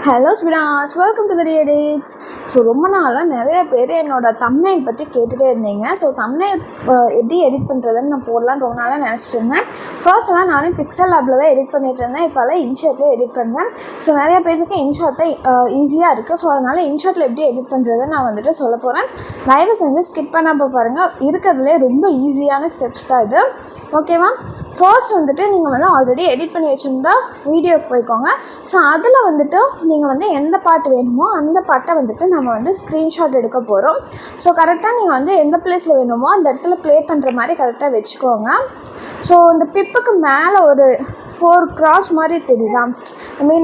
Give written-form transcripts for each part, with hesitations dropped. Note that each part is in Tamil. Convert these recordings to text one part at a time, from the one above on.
Hello sweeties, welcome to the edits. So ரொம்ப நாளாக நிறைய பேர் என்னோடய தம்ப்நெயில் பற்றி கேட்டுகிட்டே இருந்தீங்க. ஸோ தம்ப்நெயில் எப்படி எடிட் பண்ணுறதுன்னு நான் போடலான்னு ரொம்ப நாளாக நினச்சிட்டு இருந்தேன். ஃபர்ஸ்ட்லாம் நானும் பிக்சல் லேபில் தான் எடிட் பண்ணிகிட்டு இருந்தேன். இப்போல்லாம் இன்ஷாட்டில் எடிட் பண்ணுறேன். ஸோ நிறைய பேருக்கு இன்ஷாட் தான் ஈஸியாக இருக்குது. ஸோ அதனால் இன்ஷாட்டில் எப்படி எடிட் பண்ணுறதுன்னு நான் வந்துட்டு சொல்ல போகிறேன். தயவு செஞ்சு ஸ்கிப் பண்ணாமல் பாருங்கள். இருக்கிறதுலே ரொம்ப ஈஸியான ஸ்டெப்ஸ் தான் இது. ஓகேவா? ஃபர்ஸ்ட் வந்துட்டு நீங்கள் வந்து ஆல்ரெடி எடிட் பண்ணி வச்சுருந்தா வீடியோக்கு போய்க்கோங்க. ஸோ அதில் வந்துட்டு நீங்கள் வந்து எந்த பாட்டு வேணுமோ அந்த பாட்டை வந்துட்டு நம்ம வந்து ஸ்க்ரீன்ஷாட் எடுக்க போகிறோம். ஸோ கரெக்டாக நீங்கள் வந்து எந்த பிளேஸில் வேணுமோ அந்த இடத்துல ப்ளே பண்ணுற மாதிரி கரெக்டாக வச்சுக்கோங்க. ஸோ இந்த பிப்புக்கு மேலே ஒரு 4 கிராஸ் மாதிரி தெரியுதா?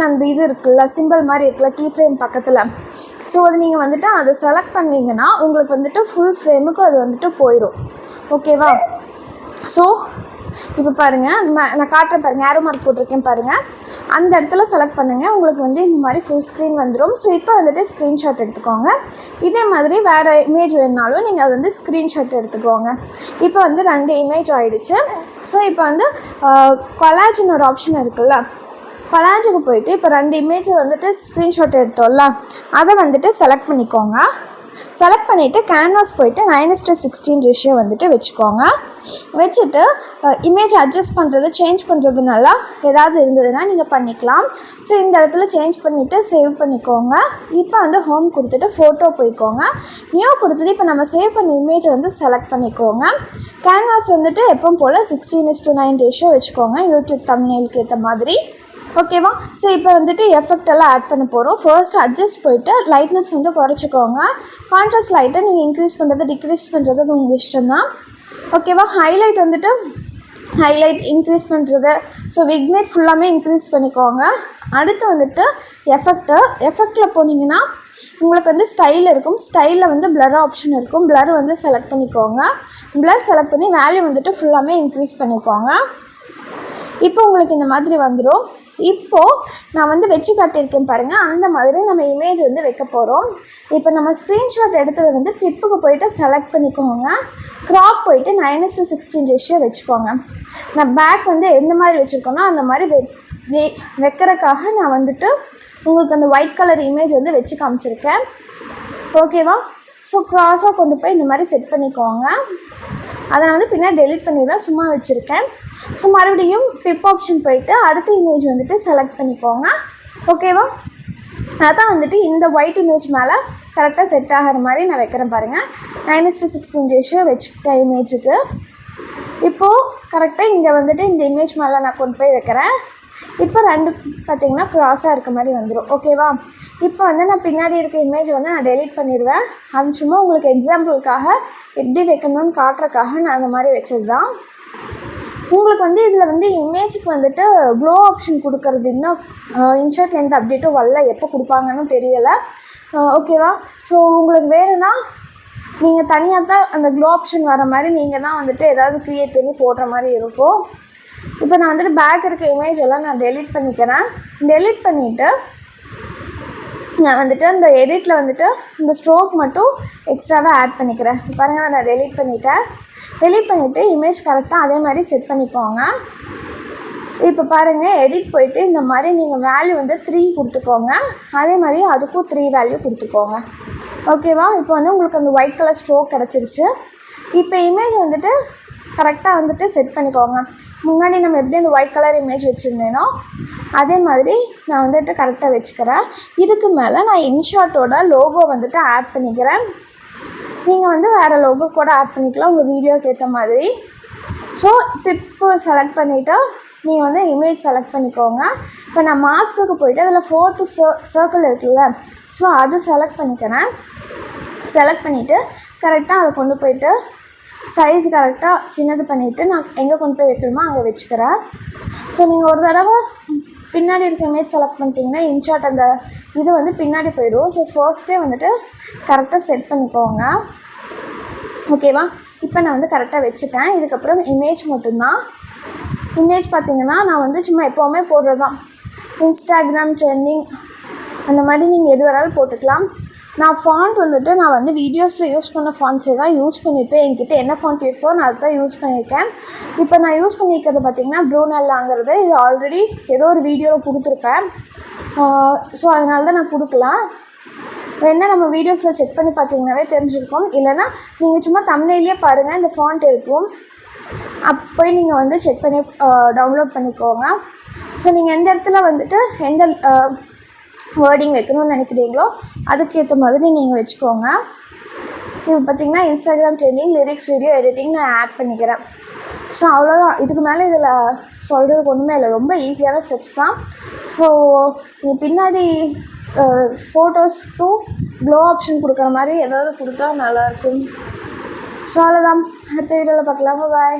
அந்த இது இருக்குல்ல, சிம்பிள் மாதிரி இருக்குல்ல கீ ஃப்ரேம் பக்கத்தில். ஸோ அது நீங்கள் வந்துட்டு அதை செலக்ட் பண்ணிங்கன்னா உங்களுக்கு வந்துட்டு ஃபுல் ஃப்ரேமுக்கு அது வந்துட்டு போயிடும். ஓகேவா? ஸோ இப்போ பாருங்கள், நான் காட்டுறேன் பாருங்கள், ஏரோ மார்க் போட்டிருக்கேன் பாருங்கள். அந்த இடத்துல செலக்ட் பண்ணுங்கள். உங்களுக்கு வந்து இந்த மாதிரி ஃபுல் ஸ்க்ரீன் வந்துடும். ஸோ இப்போ வந்துட்டு ஸ்க்ரீன்ஷாட் எடுத்துக்கோங்க. இதே மாதிரி வேறு இமேஜ் வேணுனாலும் நீங்கள் அது வந்து ஸ்க்ரீன்ஷாட் எடுத்துக்கோங்க. இப்போ வந்து 2 இமேஜ் ஆகிடுச்சு. ஸோ இப்போ வந்து கொலாஜ்னு ஒரு ஆப்ஷன் இருக்குல்ல, கொலாஜுக்கு போயிட்டு இப்போ 2 இமேஜை வந்துட்டு ஸ்க்ரீன்ஷாட் எடுத்தோம்ல, அதை வந்துட்டு செலக்ட் பண்ணிக்கோங்க. செலக்ட் பண்ணிவிட்டு கேன்வாஸ் போய்ட்டு 9:16 ரேஷியோ வந்துட்டு வச்சுக்கோங்க. வச்சுட்டு இமேஜ் அட்ஜஸ்ட் பண்ணுறது சேஞ்ச் பண்ணுறதுனால ஏதாவது இருந்ததுன்னா நீங்கள் பண்ணிக்கலாம். ஸோ இந்த இடத்துல சேஞ்ச் பண்ணிவிட்டு சேவ் பண்ணிக்கோங்க. இப்போ வந்து ஹோம் கொடுத்துட்டு ஃபோட்டோ போய்க்கோங்க. நியூ கொடுத்துட்டு இப்போ நம்ம சேவ் பண்ண இமேஜை வந்து செலக்ட் பண்ணிக்கோங்க. கேன்வாஸ் வந்துட்டு எப்பவும் போல் 16:9 ரேஷியோ வச்சுக்கோங்க, யூடியூப் தம்ப்நெயிலுக்கு ஏற்ற மாதிரி. ஓகேவா? ஸோ இப்போ வந்துட்டு எஃபெக்ட் எல்லாம் ஆட் பண்ண போகிறோம். ஃபர்ஸ்ட் அட்ஜஸ்ட் போய்ட்டு லைட்னஸ் வந்து குறைச்சிக்கோங்க. கான்ட்ராஸ்ட் லைட்டை நீங்கள் இன்க்ரீஸ் பண்ணுறது டிக்ரீஸ் பண்ணுறது அது உங்கள் இஷ்டம் தான். ஓகேவா? ஹைலைட் வந்துட்டு ஹைலைட் இன்க்ரீஸ் பண்ணுறது, ஸோ விக்னேட் ஃபுல்லாமே இன்க்ரீஸ் பண்ணிக்கோங்க. அடுத்து வந்துட்டு எஃபெக்டில் போனீங்கன்னா உங்களுக்கு வந்து ஸ்டைல் இருக்கும். ஸ்டைலில் வந்து பிளர் ஆப்ஷன் இருக்கும். பிளர் வந்து செலக்ட் பண்ணிக்கோங்க. பிளர் செலக்ட் பண்ணி வேல்யூ வந்துட்டு ஃபுல்லாமே இன்க்ரீஸ் பண்ணிக்கோங்க. இப்போ உங்களுக்கு இந்த மாதிரி வந்துடும். இப்போது நான் வந்து வச்சு காட்டியிருக்கேன் பாருங்கள், அந்த மாதிரி நம்ம இமேஜ் வந்து வைக்க போகிறோம். இப்போ நம்ம ஸ்க்ரீன்ஷாட் எடுத்ததை வந்து பிப்புக்கு போய்ட்டு செலக்ட் பண்ணிக்கோங்க. க்ராப் போய்ட்டு 9:16 ரேஷியோ வச்சுக்கோங்க. நான் பேக் வந்து எந்த மாதிரி வச்சுருக்கோன்னா அந்த மாதிரி வைக்கிறதுக்காக நான் வந்துட்டு உங்களுக்கு அந்த ஒயிட் கலர் இமேஜ் வந்து வச்சு காமிச்சிருக்கேன். ஓகேவா? ஸோ க்ராஸாக கொண்டு போய் இந்த மாதிரி செட் பண்ணிக்கோங்க. அதை நான் வந்து பின்னாடி டெலிட் பண்ணிடுவேன், சும்மா வச்சுருக்கேன். ஸோ மறுபடியும் பிப் ஆப்ஷன் போயிட்டு அடுத்த இமேஜ் வந்துட்டு செலக்ட் பண்ணிக்கோங்க. ஓகேவா? அதான் வந்துட்டு இந்த ஒயிட் இமேஜ் மேலே கரெக்டாக செட் ஆகிற மாதிரி நான் வைக்கிறேன் பாருங்கள். 9:16 ரேஷியோ வச்சுக்கிட்டேன் இமேஜுக்கு. இப்போது கரெக்டாக இங்கே வந்துட்டு இந்த இமேஜ் மேலே நான் கொண்டு போய் வைக்கிறேன். இப்போ 2 பார்த்திங்கன்னா க்ராஸாக இருக்க மாதிரி வந்துடும். ஓகேவா? இப்போ வந்து நான் பின்னாடி இருக்க இமேஜ் வந்து நான் டெலீட் பண்ணிடுவேன். அது சும்மா உங்களுக்கு எக்ஸாம்பிளுக்காக எப்படி வைக்கணும்னு காட்டுறக்காக நான் அந்த மாதிரி வச்சது தான். உங்களுக்கு வந்து இதில் வந்து இமேஜுக்கு வந்துட்டு க்ளோ ஆப்ஷன் கொடுக்கறது இன்னும் இன்ஷாட்டில் எந்த அப்டேட்டும் வரல, எப்போ கொடுப்பாங்கன்னு தெரியலை. ஓகேவா? ஸோ உங்களுக்கு வேணும்னா நீங்கள் தனியாக தான் அந்த க்ளோ ஆப்ஷன் வர மாதிரி நீங்கள் தான் வந்துட்டு ஏதாவது க்ரியேட் பண்ணி போடுற மாதிரி இருக்கும். இப்போ நான் வந்துட்டு பேக் இருக்க இமேஜ் எல்லாம் நான் டெலீட் பண்ணிக்கிறேன். டெலீட் பண்ணிவிட்டு நான் வந்துட்டு அந்த எடிட்டில் வந்துட்டு இந்த ஸ்ட்ரோக் மட்டும் எக்ஸ்ட்ராவாக ஆட் பண்ணிக்கிறேன். பாருங்கள், நான் டெலீட் பண்ணிவிட்டேன். டெலீட் பண்ணிவிட்டு இமேஜ் கரெக்டாக அதே மாதிரி செட் பண்ணிக்கோங்க. இப்போ பாருங்கள், எடிட் போயிட்டு இந்த மாதிரி நீங்கள் வேல்யூ வந்து 3 கொடுத்துக்கோங்க. அதே மாதிரி அதுக்கும் 3 வேல்யூ கொடுத்துக்கோங்க. ஓகேவா? இப்போ வந்து உங்களுக்கு அந்த ஒயிட் கலர் ஸ்ட்ரோக் கிடச்சிருச்சு. இப்போ இமேஜ் வந்துட்டு கரெக்டாக வந்துட்டு செட் பண்ணிக்கோங்க. முன்னாடி நம்ம எப்படி அந்த ஒயிட் கலர் இமேஜ் வச்சுருந்தேனோ அதே மாதிரி நான் வந்துட்டு கரெக்டாக வச்சுக்கிறேன். இதுக்கு மேலே நான் இன்ஷாட்டோட லோகோ வந்துட்டு ஆட் பண்ணிக்கிறேன். நீங்கள் வந்து வேறு லோகோ கூட ஆட் பண்ணிக்கலாம் உங்கள் வீடியோக்கு ஏற்ற மாதிரி. ஸோ இப்போ செலக்ட் பண்ணிவிட்டு நீங்கள் வந்து இமேஜ் செலக்ட் பண்ணிக்கோங்க. இப்போ நான் மாஸ்க்குக்கு போய்ட்டு அதில் 4th சர்க்கிள் இருக்குல்ல, ஸோ அது செலக்ட் பண்ணிக்கிறேன். செலக்ட் பண்ணிவிட்டு கரெக்டாக அதை கொண்டு போய்ட்டு சைஸ் கரெக்டாக சின்னது பண்ணிவிட்டு நான் எங்கே கொண்டு போய் வைக்கணுமோ அங்கே வச்சுக்கிறேன். ஸோ நீங்கள் ஒரு தடவை பின்னாடி இருக்க இமேஜ் செலக்ட் பண்ணிட்டீங்கன்னா இன்ஷாட் அந்த இது வந்து பின்னாடி போயிடும். ஸோ ஃபர்ஸ்ட்டே வந்துட்டு கரெக்டாக செட் பண்ணிக்கோங்க. ஓகேவா? இப்போ நான் வந்து கரெக்டாக வச்சுட்டேன். இதுக்கப்புறம் இமேஜ் மட்டும்தான். இமேஜ் பார்த்திங்கன்னா நான் வந்து சும்மா எப்போவுமே போடுறது தான். இன்ஸ்டாகிராம் ட்ரெண்டிங் அந்த மாதிரி நீங்கள் எது வேணாலும் போட்டுக்கலாம். நான் ஃபாண்ட் வந்துட்டு நான் வந்து வீடியோஸில் யூஸ் பண்ண ஃபாண்ட்ஸே தான் யூஸ் பண்ணியிருப்பேன். என்கிட்ட என்ன ஃபாண்ட் இருக்கோ நான் அதை தான் யூஸ் பண்ணியிருக்கேன். இப்போ நான் யூஸ் பண்ணியிருக்கிறது பார்த்திங்கன்னா ப்ரூனெல்லாங்கிறது. இது ஆல்ரெடி ஏதோ ஒரு வீடியோவில் கொடுத்துருப்பேன். ஸோ அதனால தான் நான் கொடுக்கலாம். வேணால் நம்ம வீடியோஸில் செக் பண்ணி பார்த்தீங்கன்னாவே தெரிஞ்சிருக்கும். இல்லைனா நீங்கள் சும்மா தம்ப்நெயிலே பாருங்கள், இந்த ஃபாண்ட் இருக்கும், அப்போ நீங்கள் வந்து செக் பண்ணி டவுன்லோட் பண்ணிக்கோங்க. ஸோ நீங்கள் எந்த இடத்துல வந்துட்டு எந்த வேர்டிங் வைக்கணும்னு நினைக்கிறீங்களோ அதுக்கேற்ற மாதிரி நீங்கள் வச்சுக்கோங்க. இப்போ பார்த்திங்கன்னா Instagram trending, lyrics, video editing நான் ஆட் பண்ணிக்கிறேன். ஸோ அவ்வளோதான். இதுக்கு மேலே இதில் சொல்கிறதுக்கு ஒன்றுமே இல்லை, ரொம்ப ஈஸியான ஸ்டெப்ஸ் தான். ஸோ நீங்கள் பின்னாடி ஃபோட்டோஸ்க்கும் க்ளோ ஆப்ஷன் கொடுக்குற மாதிரி ஏதாவது கொடுத்தா நல்லாயிருக்கும். ஸோ அவ்வளோதான். அடுத்த வீடியோவில் பார்க்கலாம். பாய்.